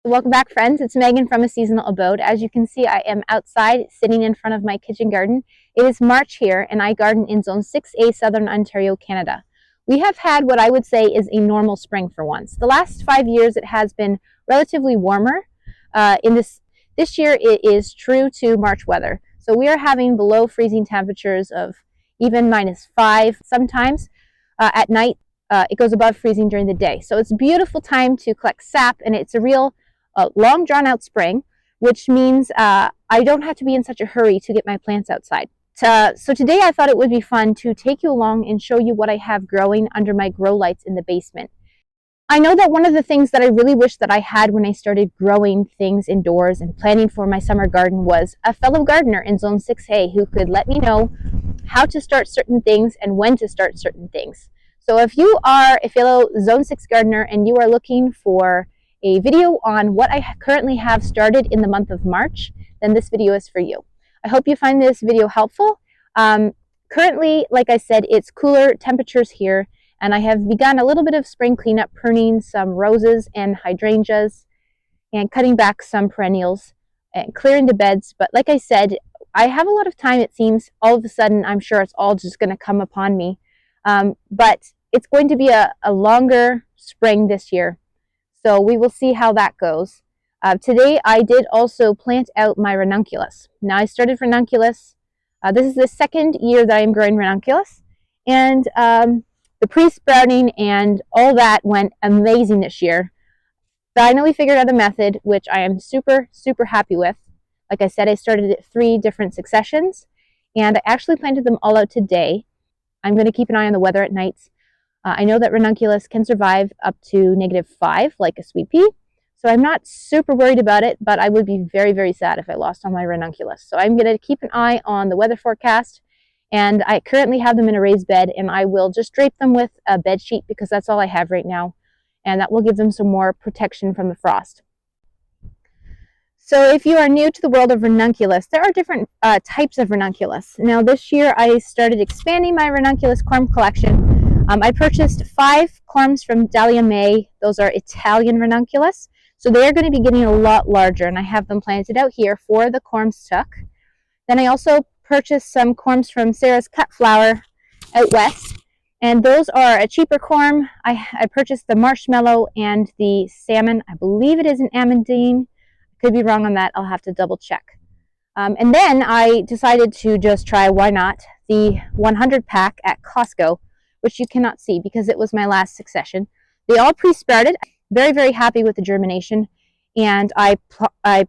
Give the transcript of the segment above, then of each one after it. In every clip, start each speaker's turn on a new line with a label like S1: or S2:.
S1: Welcome back, friends. It's Megan from A Seasonal Abode. As you can see, I am outside sitting in front of my kitchen garden. It is March here, and I garden in Zone 6A, Southern Ontario, Canada. We have had what I would say is a normal spring for once. The last 5 years, it has been relatively warmer. This year, it is true to March weather. So we are having below freezing temperatures of even -5 sometimes. At night, it goes above freezing during the day. So it's a beautiful time to collect sap, and it's a real long drawn-out spring, which means I don't have to be in such a hurry to get my plants outside. So today I thought it would be fun to take you along and show you what I have growing under my grow lights in the basement. I know that one of the things that I really wish that I had when I started growing things indoors and planning for my summer garden was a fellow gardener in Zone 6A who could let me know how to start certain things and when to start certain things. So if you are a fellow Zone 6 gardener and you are looking for a video on what I currently have started in the month of March, then this video is for you. I hope you find this video helpful. Currently, like I said, it's cooler temperatures here, and I have begun a little bit of spring cleanup, pruning some roses and hydrangeas, and cutting back some perennials, and clearing the beds. But like I said, I have a lot of time, it seems. All of a sudden, I'm sure it's all just going to come upon me. But it's going to be a longer spring this year. So we will see how that goes. Today I did also plant out my ranunculus. Now I started ranunculus. This is the second year that I'm growing ranunculus. And the pre-sprouting and all that went amazing this year. Finally figured out a method which I am super, super happy with. Like I said, I started at 3 different successions. And I actually planted them all out today. I'm going to keep an eye on the weather at nights. I know that ranunculus can survive up to -5, like a sweet pea. So I'm not super worried about it, but I would be very, very sad if I lost all my ranunculus. So I'm going to keep an eye on the weather forecast. And I currently have them in a raised bed, and I will just drape them with a bed sheet because that's all I have right now. And that will give them some more protection from the frost. So if you are new to the world of ranunculus, there are different types of ranunculus. Now this year I started expanding my ranunculus corm collection. I purchased 5 corms from Dahlia May. Those are Italian ranunculus. So they are going to be getting a lot larger, and I have them planted out here for the corms tuck. Then I also purchased some corms from Sarah's Cut Flower out west. And those are a cheaper corm. I purchased the marshmallow and the salmon. I believe it is an amandine. Could be wrong on that. I'll have to double check. And then I decided to just try, why not, the 100 pack at Costco, which you cannot see because it was my last succession. They all pre-sprouted. Very, very happy with the germination. And I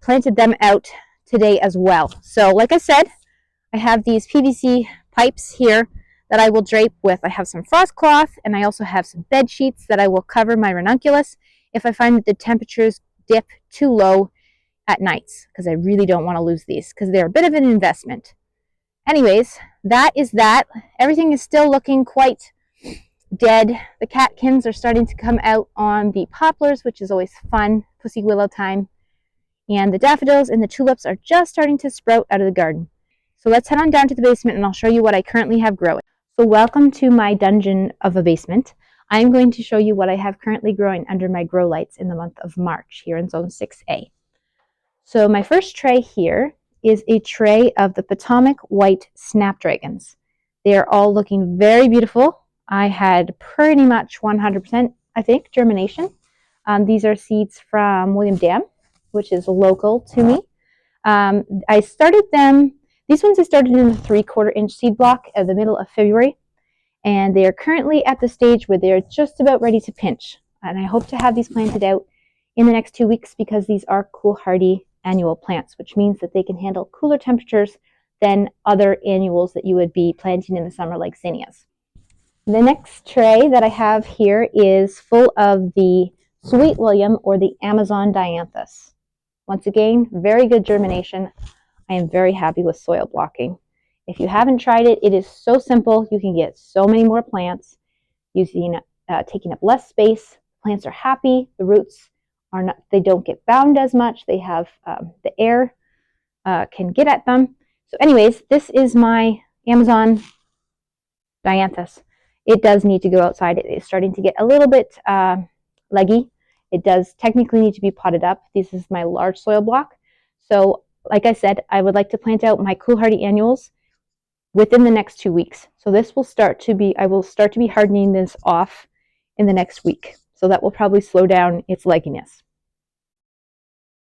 S1: planted them out today as well. So like I said, I have these PVC pipes here that I will drape with. I have some frost cloth, and I also have some bed sheets that I will cover my ranunculus if I find that the temperatures dip too low at nights, because I really don't want to lose these because they're a bit of an investment. Anyways, that is that. Everything is still looking quite dead. The catkins are starting to come out on the poplars, which is always fun, pussy willow time. And the daffodils and the tulips are just starting to sprout out of the garden. So let's head on down to the basement and I'll show you what I currently have growing. So welcome to my dungeon of a basement. I'm going to show you what I have currently growing under my grow lights in the month of March here in Zone 6A. So my first tray here is a tray of the Potomac White Snapdragons. They are all looking very beautiful. I had pretty much 100%, I think, germination. These are seeds from William Dam, which is local to me. I started them, these ones I started in the 3/4 inch seed block at the middle of February. And they are currently at the stage where they're just about ready to pinch. And I hope to have these planted out in the next 2 weeks because these are cool hardy annual plants, which means that they can handle cooler temperatures than other annuals that you would be planting in the summer like zinnias. The next tray that I have here is full of the Sweet William or the Amazon dianthus. Once again, very good germination. I am very happy with soil blocking. If you haven't tried it, it is so simple. You can get so many more plants using taking up less space. Plants are happy. The roots are not, they don't get bound as much. They have the air can get at them. So anyways, this is my Amazon dianthus. It does need to go outside. It is starting to get a little bit leggy. It does technically need to be potted up. This is my large soil block. So like I said, I would like to plant out my cool hardy annuals within the next 2 weeks. So this will start to be, I will start to be hardening this off in the next week. So that will probably slow down its legginess.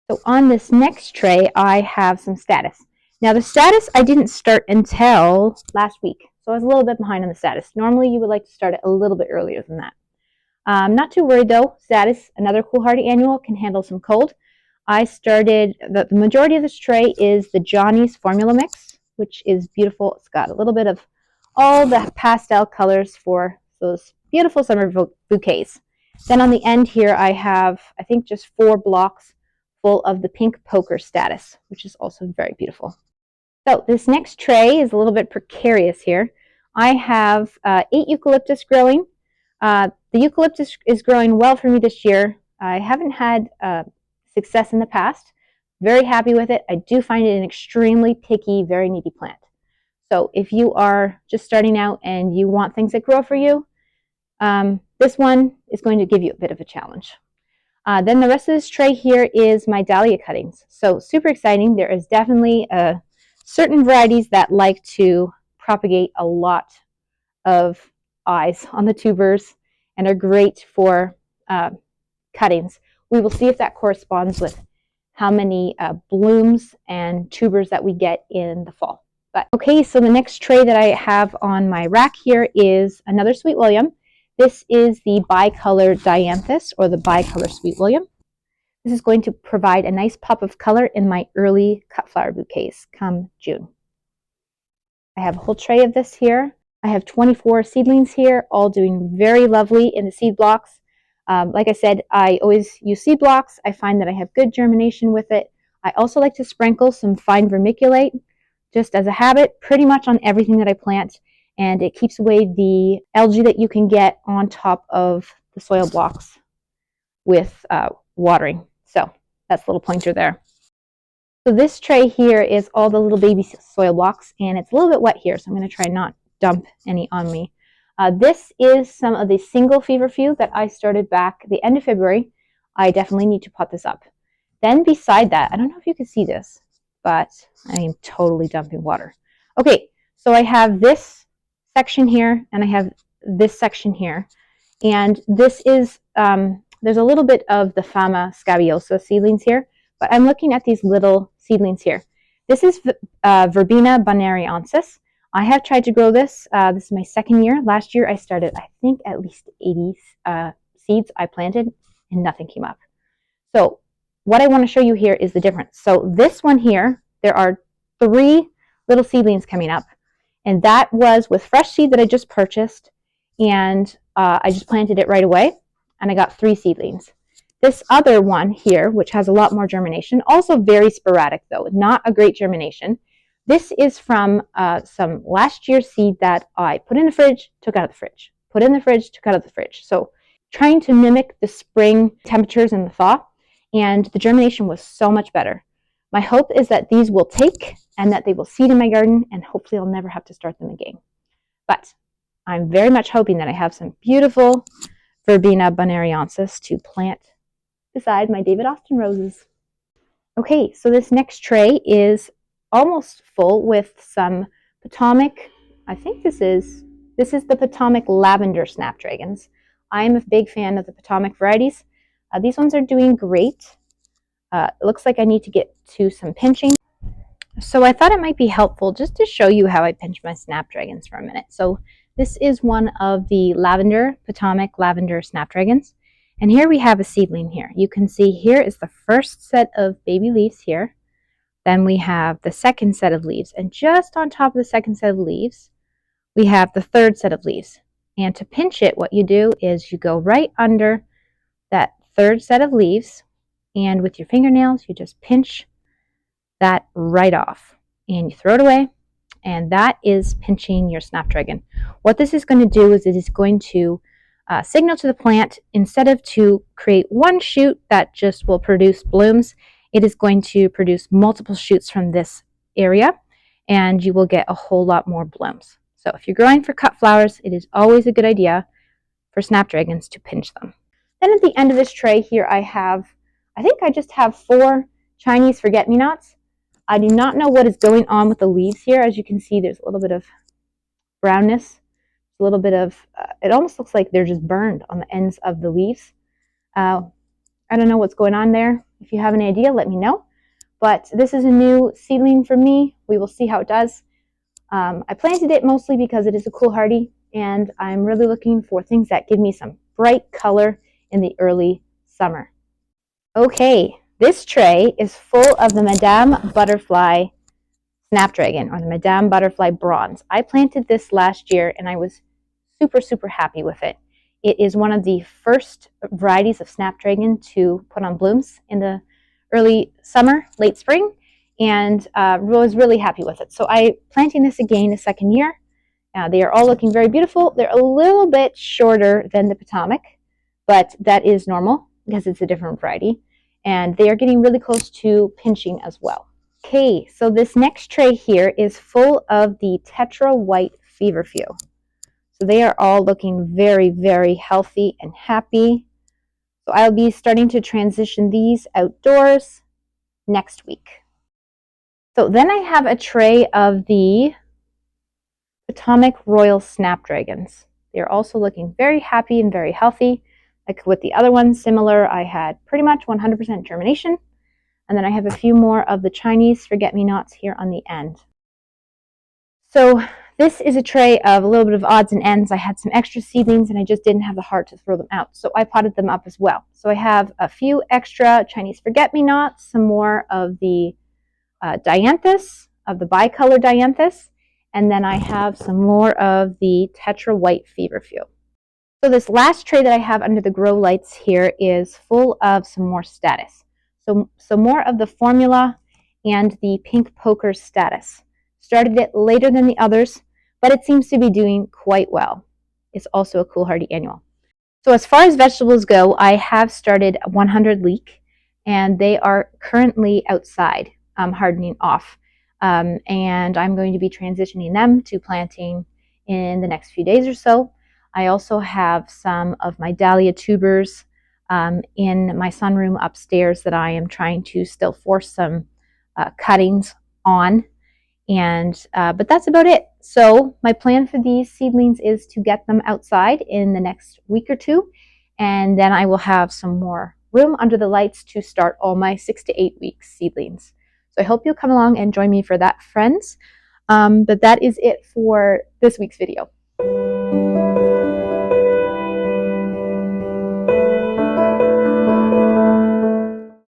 S1: So on this next tray, I have some status. Now the status I didn't start until last week. So I was a little bit behind on the status. Normally you would like to start it a little bit earlier than that. Not too worried though. Status, another cool hardy annual, can handle some cold. I started, the majority of this tray is the Johnny's formula mix, which is beautiful. It's got a little bit of all the pastel colors for those beautiful summer bouquets. Then on the end here, I have, I think, just 4 blocks full of the pink poker status, which is also very beautiful. So this next tray is a little bit precarious here. I have 8 eucalyptus growing. The eucalyptus is growing well for me this year. I haven't had success in the past. Very happy with it. I do find it an extremely picky, very needy plant. So if you are just starting out and you want things that grow for you, this one is going to give you a bit of a challenge. Then the rest of this tray here is my dahlia cuttings. So super exciting. There is definitely certain varieties that like to propagate a lot of eyes on the tubers and are great for cuttings. We will see if that corresponds with how many blooms and tubers that we get in the fall. But okay, so the next tray that I have on my rack here is another Sweet William. This is the bicolor dianthus, or the bicolor Sweet William. This is going to provide a nice pop of color in my early cut flower bouquets come June. I have a whole tray of this here. I have 24 seedlings here, all doing very lovely in the seed blocks. Like I said, I always use seed blocks. I find that I have good germination with it. I also like to sprinkle some fine vermiculite, just as a habit, pretty much on everything that I plant. And it keeps away the algae that you can get on top of the soil blocks with watering. So that's a little pointer there. So this tray here is all the little baby soil blocks, and it's a little bit wet here, so I'm going to try not dump any on me. This is some of the single feverfew that I started back the end of February. I definitely need to pot this up. Then beside that, I don't know if you can see this, but I am totally dumping water. Okay, so I have this section here, and I have this section here, and this is there's a little bit of the Fama scabiosa seedlings here, but I'm looking at these little seedlings here. This is verbena bonariensis. I have tried to grow this. This is my second year. Last year I started, I think, at least 80 seeds I planted, and nothing came up. So what I want to show you here is the difference. So this one here, there are 3 little seedlings coming up, and that was with fresh seed that I just purchased, and I just planted it right away, and I got 3 seedlings. This other one here, which has a lot more germination, also very sporadic though, not a great germination. This is from some last year's seed that I put in the fridge, took out of the fridge, put in the fridge, took out of the fridge. So trying to mimic the spring temperatures and the thaw, and the germination was so much better. My hope is that these will take and that they will seed in my garden, and hopefully I'll never have to start them again. But I'm very much hoping that I have some beautiful verbena bonariensis to plant beside my David Austin roses. Okay, so this next tray is almost full with some Potomac. I think this is the Potomac lavender snapdragons. I am a big fan of the Potomac varieties. These ones are doing great. It looks like I need to get to some pinching. So I thought it might be helpful just to show you how I pinch my snapdragons for a minute. So this is one of the Potomac lavender snapdragons. And here we have a seedling here. You can see here is the first set of baby leaves here. Then we have the second set of leaves. And just on top of the second set of leaves, we have the third set of leaves. And to pinch it, what you do is you go right under that third set of leaves, and with your fingernails, you just pinch that right off. And you throw it away, and that is pinching your snapdragon. What this is going to do is it is going to signal to the plant, instead of to create one shoot that just will produce blooms, it is going to produce multiple shoots from this area, and you will get a whole lot more blooms. So if you're growing for cut flowers, it is always a good idea for snapdragons to pinch them. Then at the end of this tray here, I think I just have 4 Chinese forget-me-nots. I do not know what is going on with the leaves here. As you can see, there's a little bit of brownness, a little bit of, it almost looks like they're just burned on the ends of the leaves. I don't know what's going on there. If you have any idea, let me know. But this is a new seedling for me. We will see how it does. I planted it mostly because it is a cool hardy, and I'm really looking for things that give me some bright color in the early summer. Okay, this tray is full of the Madame Butterfly Snapdragon, or the Madame Butterfly Bronze. I planted this last year and I was super happy with it. It is one of the first varieties of Snapdragon to put on blooms in the early summer, late spring, and was really happy with it. So I'm planting this again a second year. They are all looking very beautiful. They're a little bit shorter than the Potomac, but that is normal because it's a different variety. And they are getting really close to pinching as well. Okay, so this next tray here is full of the Tetra White Feverfew. So they are all looking very healthy and happy. So I'll be starting to transition these outdoors next week. So then I have a tray of the Potomac Royal Snapdragons. They're also looking very happy and very healthy. Like with the other ones, similar, I had pretty much 100% germination. And then I have a few more of the Chinese forget-me-nots here on the end. So this is a tray of a little bit of odds and ends. I had some extra seedlings and I just didn't have the heart to throw them out. So I potted them up as well. So I have a few extra Chinese forget-me-nots, some more of the dianthus, of the bicolor dianthus, and then I have some more of the Tetra White Feverfew. So this last tray that I have under the grow lights here is full of some more status. So more of the formula and the pink poker status. Started it later than the others, but it seems to be doing quite well. It's also a cool hardy annual. So as far as vegetables go, I have started 100 leek, and they are currently outside hardening off. And I'm going to be transitioning them to planting in the next few days or so. I also have some of my dahlia tubers in my sunroom upstairs that I am trying to still force some cuttings on. But that's about it. So my plan for these seedlings is to get them outside in the next week or two, and then I will have some more room under the lights to start all my 6 to 8 week seedlings. So I hope you'll come along and join me for that, friends. But that is it for this week's video.